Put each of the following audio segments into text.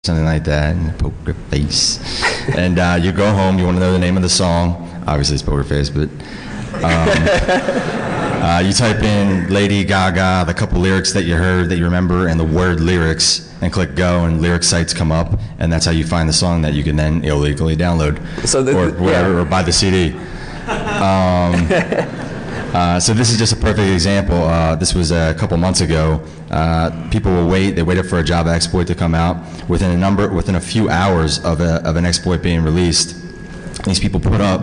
something like that, and Poker Face. And you go home, you want to know the name of the song. Obviously it's Poker Face, but you type in Lady Gaga, the couple lyrics that you heard that you remember, and the word lyrics, and click go, and lyric sites come up, and that's how you find the song that you can then illegally download, or whatever, or buy the CD. So this is just a perfect example. This was a couple months ago. People will wait. They waited for a Java exploit to come out. Within a few hours of an exploit being released, these people put up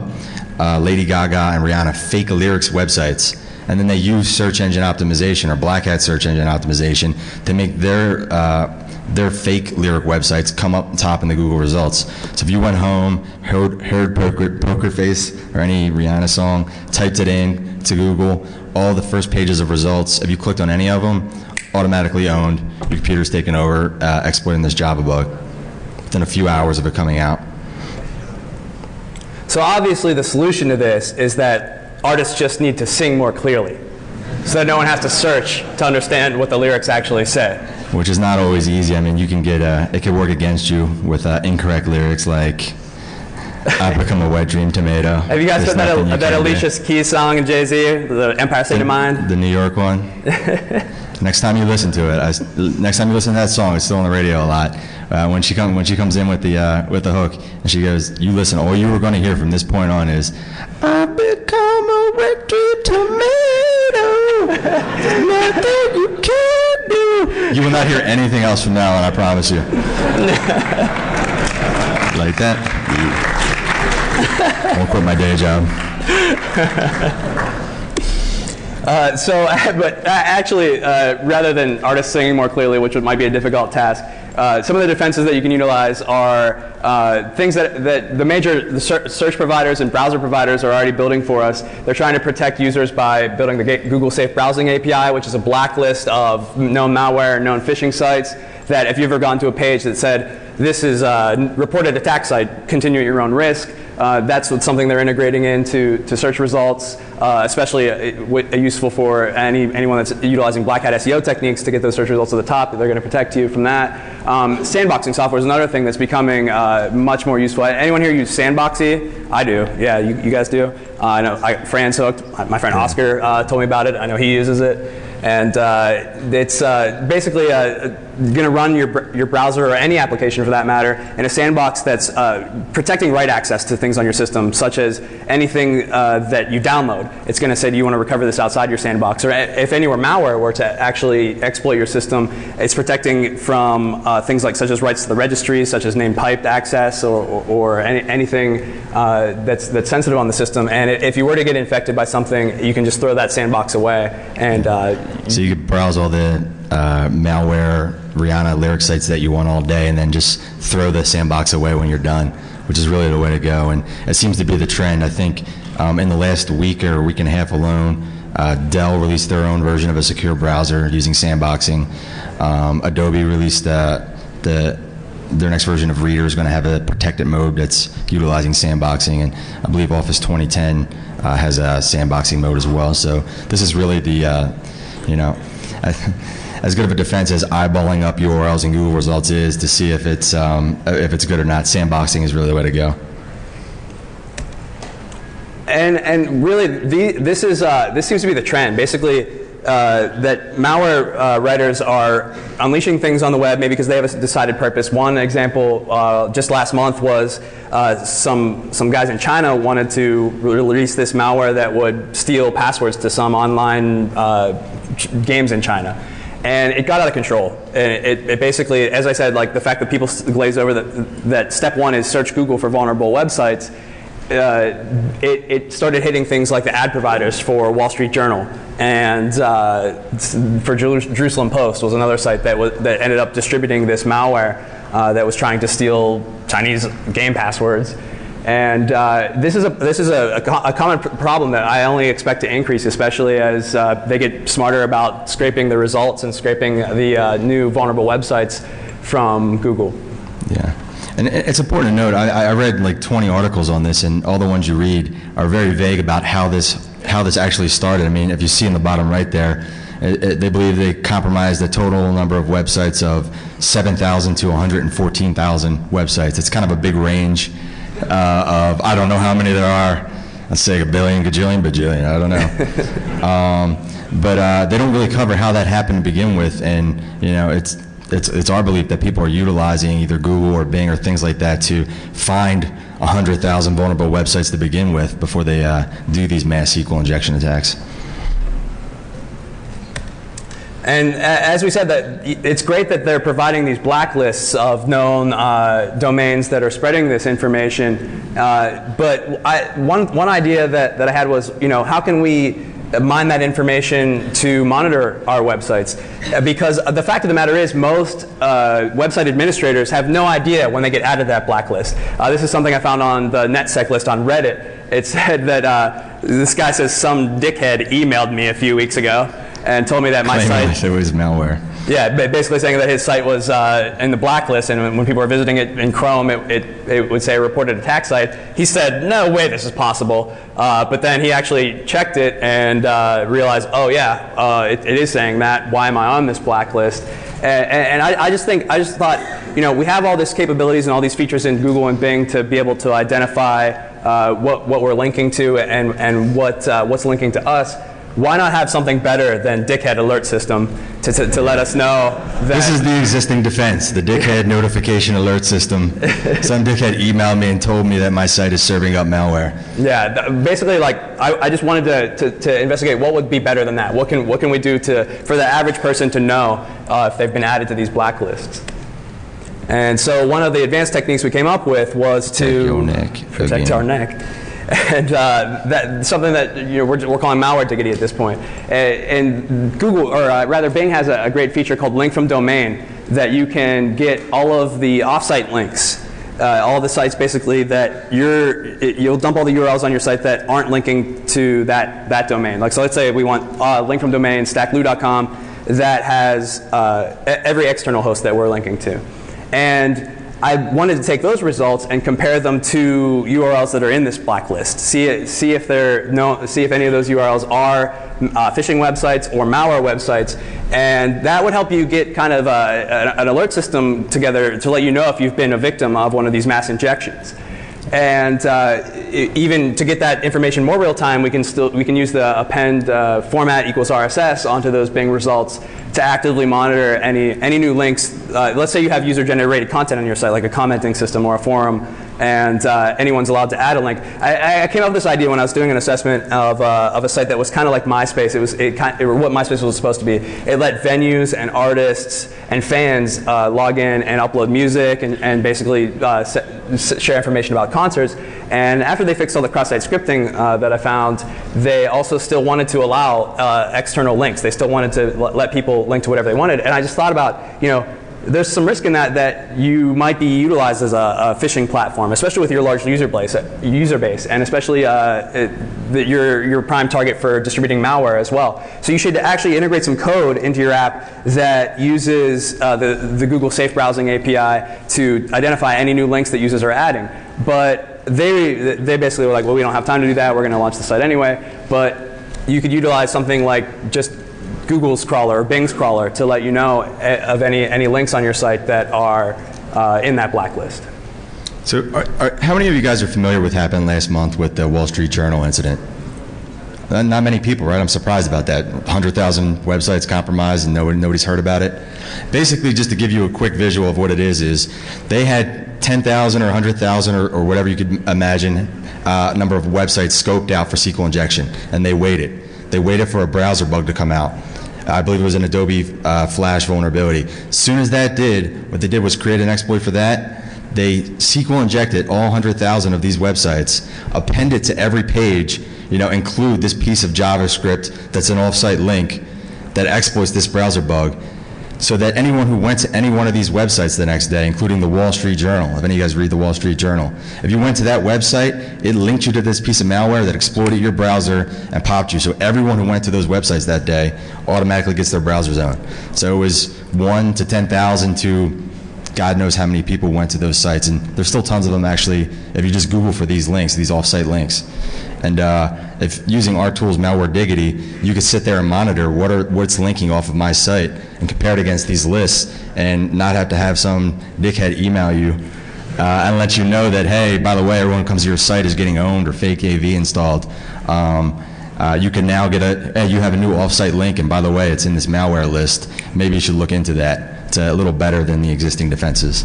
Lady Gaga and Rihanna fake lyrics websites, and then they use search engine optimization or black hat search engine optimization to make their fake lyric websites come up top in the Google results. So if you went home, heard Poker Face or any Rihanna song, typed it in to Google, all the first pages of results, if you clicked on any of them, automatically owned, your computer's taken over, exploiting this Java bug within a few hours of it coming out. So obviously the solution to this is that artists just need to sing more clearly, so that no one has to search to understand what the lyrics actually say. Which is not always easy. I mean, you can get, it could work against you with incorrect lyrics like, I've become a wet dream tomato. Have you guys heard that Alicia Keys song and Jay-Z, the Empire State of Mind? The New York one? Next time you listen to it, next time you listen to that song, it's still on the radio a lot. When she comes in with the hook, and she goes, you listen, all you were going to hear from this point on is, I've become a wet dream tomato, there's nothing you can't do. You will not hear anything else from now on, I promise you. Like that? I won't quit my day job. Actually, rather than artists singing more clearly, which might be a difficult task, some of the defenses that you can utilize are things that the major search providers and browser providers are already building for us. They're trying to protect users by building the Google Safe Browsing API, which is a blacklist of known malware and known phishing sites that if you've ever gone to a page that said, this is a reported attack site, continue at your own risk. That's something they're integrating into search results, especially useful for anyone that's utilizing black hat SEO techniques to get those search results to the top. They're going to protect you from that. Sandboxing software is another thing that's becoming much more useful. Anyone here use Sandboxy? I do. Yeah, you guys do. I know Fran's hooked. My friend Oscar told me about it. I know he uses it. And it's basically going to run your browser or any application for that matter in a sandbox that's protecting write access to things on your system, such as anything that you download. It's going to say, do you want to recover this outside your sandbox? Or if anywhere malware were to actually exploit your system, it's protecting from things like such as rights to the registry, such as named piped access or anything that's sensitive on the system. And if you were to get infected by something, you can just throw that sandbox away. And so you could browse all the malware Rihanna lyric sites that you want all day and then just throw the sandbox away when you're done, which is really the way to go. And it seems to be the trend. I think in the last week or week and a half alone, Dell released their own version of a secure browser using sandboxing. Adobe released their next version of Reader is going to have a protected mode that's utilizing sandboxing, and I believe Office 2010 has a sandboxing mode as well. So this is really the, as good of a defense as eyeballing up URLs in Google results is to see if it's good or not. Sandboxing is really the way to go. And really, this seems to be the trend. Basically, that malware writers are unleashing things on the web, maybe because they have a decided purpose. One example just last month was some guys in China wanted to release this malware that would steal passwords to some online games in China. And it got out of control. And it basically, as I said, like the fact that people glaze over that step one is search Google for vulnerable websites, it started hitting things like the ad providers for Wall Street Journal, and for Jerusalem Post was another site that ended up distributing this malware that was trying to steal Chinese game passwords. And this is a common problem that I only expect to increase, especially as they get smarter about scraping the results and scraping the new vulnerable websites from Google. Yeah. And it's important to note, I read like 20 articles on this, and all the ones you read are very vague about how this actually started. I mean, if you see in the bottom right there, They believe they compromised the total number of websites of 7,000 to 114,000 websites. It's kind of a big range of, I don't know how many there are. Let's say a billion, gajillion, bajillion, I don't know. But they don't really cover how that happened to begin with, and it's our belief that people are utilizing either Google or Bing or things like that to find 100,000 vulnerable websites to begin with before they do these mass SQL injection attacks. And as we said, that it's great that they're providing these blacklists of known domains that are spreading this information. But one idea that I had was, how can we mine that information to monitor our websites? Because the fact of the matter is, most website administrators have no idea when they get added to that blacklist. This is something I found on the NetSec list on Reddit. It said that this guy says some dickhead emailed me a few weeks ago and told me that my site... It was malware. Yeah, basically saying that his site was in the blacklist, and when people were visiting it in Chrome, it would say a reported attack site. He said, no way this is possible. But then he actually checked it and realized, oh yeah, it is saying that. Why am I on this blacklist? And I just thought, we have all these capabilities and all these features in Google and Bing to be able to identify what we're linking to and what's linking to us. Why not have something better than dickhead alert system to let us know that... This is the existing defense, the dickhead notification alert system. Some dickhead emailed me and told me that my site is serving up malware. Yeah, basically, like, I just wanted to investigate what would be better than that. What can we do for the average person to know if they've been added to these blacklists? And so one of the advanced techniques we came up with was to protect our neck. And that's something that we're calling malware-diggity at this point. And Google, or rather Bing, has a great feature called link from domain that you can get all of the offsite links, all the sites basically that you'll dump all the URLs on your site that aren't linking to that domain. Like, so let's say we want link from domain stackloo.com that has every external host that we're linking to. And I wanted to take those results and compare them to URLs that are in this blacklist. See if any of those URLs are phishing websites or malware websites, and that would help you get kind of an alert system together to let you know if you've been a victim of one of these mass injections. And even to get that information more real time, we can use the append format equals RSS onto those Bing results to actively monitor any new links. Let's say you have user-generated content on your site, like a commenting system or a forum, and anyone's allowed to add a link. I came up with this idea when I was doing an assessment of a site that was kind of like MySpace. It was what MySpace was supposed to be. It let venues and artists and fans log in and upload music and basically share information about concerts. And after they fixed all the cross-site scripting that I found, they also still wanted to allow external links. They still wanted to let people link to whatever they wanted. And I just thought about, there's some risk in that you might be utilized as a phishing platform, especially with your large user base, and especially your prime target for distributing malware as well. So you should actually integrate some code into your app that uses the Google Safe Browsing API to identify any new links that users are adding. But they basically were like, well, we don't have time to do that. We're going to launch the site anyway. But you could utilize something like just Google's crawler or Bing's crawler to let you know of any links on your site that are in that blacklist. So how many of you guys are familiar with what happened last month with the Wall Street Journal incident? Not many people, right? I'm surprised about that. 100,000 websites compromised and nobody's heard about it. Basically, just to give you a quick visual of what it is they had 10,000 or 100,000 or whatever you could imagine number of websites scoped out for SQL injection, and they waited. They waited for a browser bug to come out. I believe it was an Adobe Flash vulnerability. As soon as that did, what they did was create an exploit for that. They SQL injected all 100,000 of these websites, appended to every page, include this piece of JavaScript that's an off-site link that exploits this browser bug, so that anyone who went to any one of these websites the next day, including the Wall Street Journal, if any of you guys read the Wall Street Journal, if you went to that website, it linked you to this piece of malware that exploited your browser and popped you. So everyone who went to those websites that day automatically gets their browser zone. So it was 1 to 10,000 to God knows how many people went to those sites, and there's still tons of them actually if you just Google for these links, these off-site links. And if using our tools, MalwareDiggity, you could sit there and monitor what's linking off of my site and compare it against these lists, and not have to have some dickhead email you and let you know that, hey, by the way, everyone who comes to your site is getting owned or fake AV installed. You can now get hey, you have a new offsite link, and by the way, it's in this malware list. Maybe you should look into that. It's a little better than the existing defenses.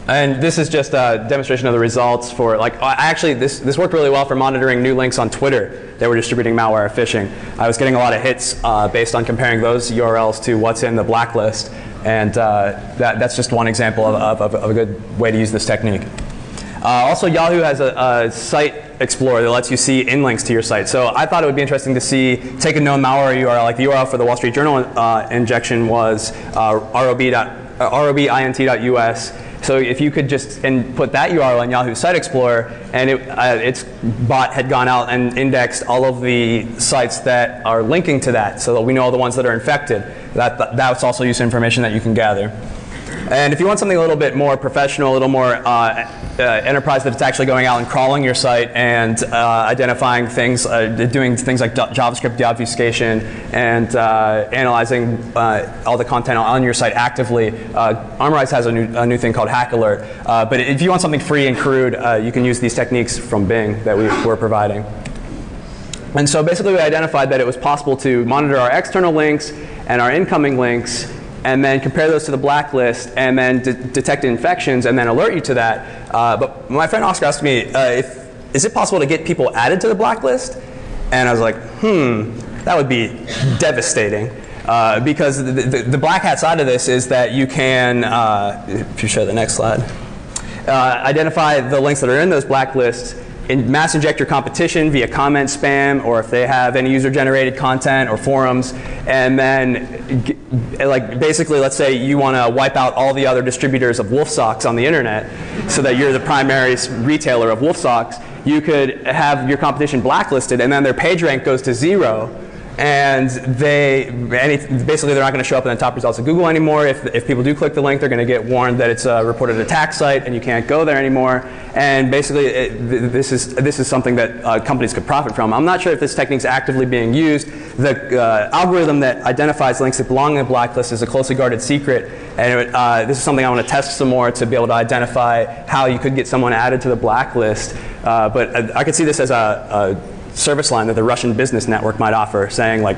And this is just a demonstration of the results for, like, actually this worked really well for monitoring new links on Twitter that were distributing malware or phishing. I was getting a lot of hits based on comparing those URLs to what's in the blacklist, and that's just one example of a good way to use this technique. Also, Yahoo has a site explorer that lets you see in-links to your site. So I thought it would be interesting to see, take a known malware URL, like the URL for the Wall Street Journal injection was robint.us. So if you could just put that URL in Yahoo Site Explorer, and its bot had gone out and indexed all of the sites that are linking to that, so that we know the ones that are infected. That's also useful information that you can gather. And if you want something a little bit more professional, a little more enterprise, that it's actually going out and crawling your site and identifying things, doing things like JavaScript deobfuscation and analyzing all the content on your site actively, Armorize has a new thing called Hack Alert. But if you want something free and crude, you can use these techniques from Bing that we're providing. And so basically we identified that it was possible to monitor our external links and our incoming links, and then compare those to the blacklist, and then detect infections, and then alert you to that. But my friend Oscar asked me, is it possible to get people added to the blacklist? And I was like, that would be devastating. Because the black hat side of this is that you can, if you show the next slide, identify the links that are in those blacklists, mass inject your competition via comment spam, or if they have any user-generated content or forums, and then like basically, let's say you want to wipe out all the other distributors of wolf socks on the internet, so that you're the primary retailer of wolf socks. You could have your competition blacklisted, and then their page rank goes to 0. And basically they're not going to show up in the top results of Google anymore. If people do click the link, they're going to get warned that it's a reported attack site and you can't go there anymore. And basically this is something that companies could profit from. I'm not sure if this technique is actively being used. The algorithm that identifies links that belong in the blacklist is a closely guarded secret. And this is something I want to test some more to be able to identify how you could get someone added to the blacklist. But I could see this as a service line that the Russian business network might offer, saying like,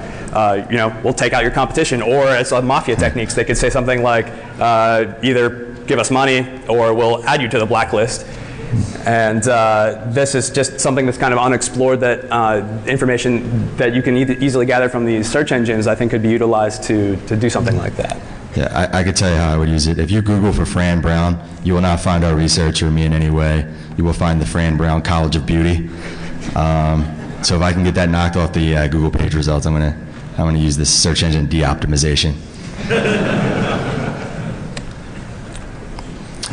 we'll take out your competition. Or as mafia techniques, they could say something like, either give us money or we'll add you to the blacklist. And this is just something that's kind of unexplored, that information that you can easily gather from these search engines, I think could be utilized to do something like that. Yeah, I could tell you how I would use it. If you Google for Fran Brown, you will not find our research or me in any way. You will find the Fran Brown College of Beauty. So if I can get that knocked off the Google page results, I'm gonna use this search engine de-optimization.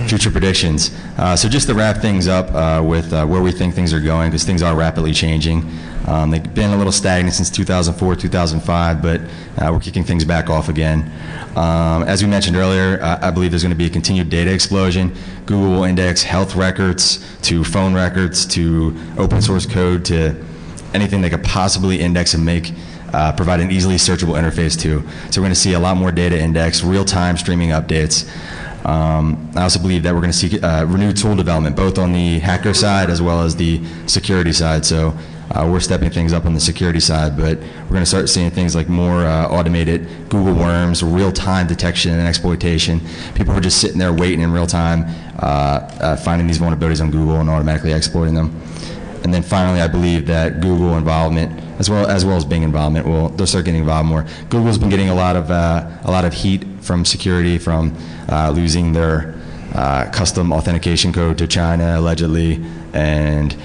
Future predictions. So just to wrap things up with where we think things are going, because things are rapidly changing. They've been a little stagnant since 2004, 2005, but we're kicking things back off again. As we mentioned earlier, I believe there's going to be a continued data explosion. Google will index health records to phone records to open source code to anything they could possibly index and provide an easily searchable interface to. So we're going to see a lot more data index, real-time streaming updates. I also believe that we're going to see renewed tool development, both on the hacker side as well as the security side. So we're stepping things up on the security side, but we're going to start seeing things like more automated Google worms, real-time detection and exploitation. People are just sitting there waiting in real time, finding these vulnerabilities on Google and automatically exploiting them. And then finally, I believe that Google involvement, as well as Bing involvement, they'll start getting involved more. Google's been getting a lot of heat from security, from losing their custom authentication code to China allegedly, and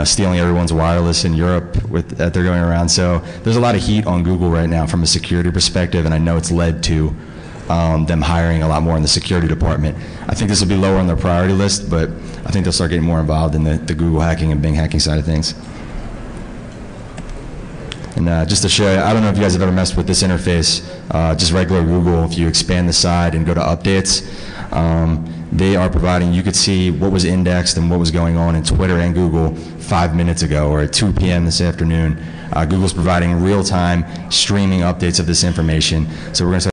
stealing everyone's wireless in Europe that they're going around. So there's a lot of heat on Google right now from a security perspective, and I know it's led to them hiring a lot more in the security department. I think this will be lower on their priority list, but I think they'll start getting more involved in the Google hacking and Bing hacking side of things. And just to show you, I don't know if you guys have ever messed with this interface, just regular Google. If you expand the side and go to updates, they are providing, you could see what was indexed and what was going on in Twitter and Google 5 minutes ago or at 2 p.m. this afternoon. Google's providing real-time streaming updates of this information. So we're going to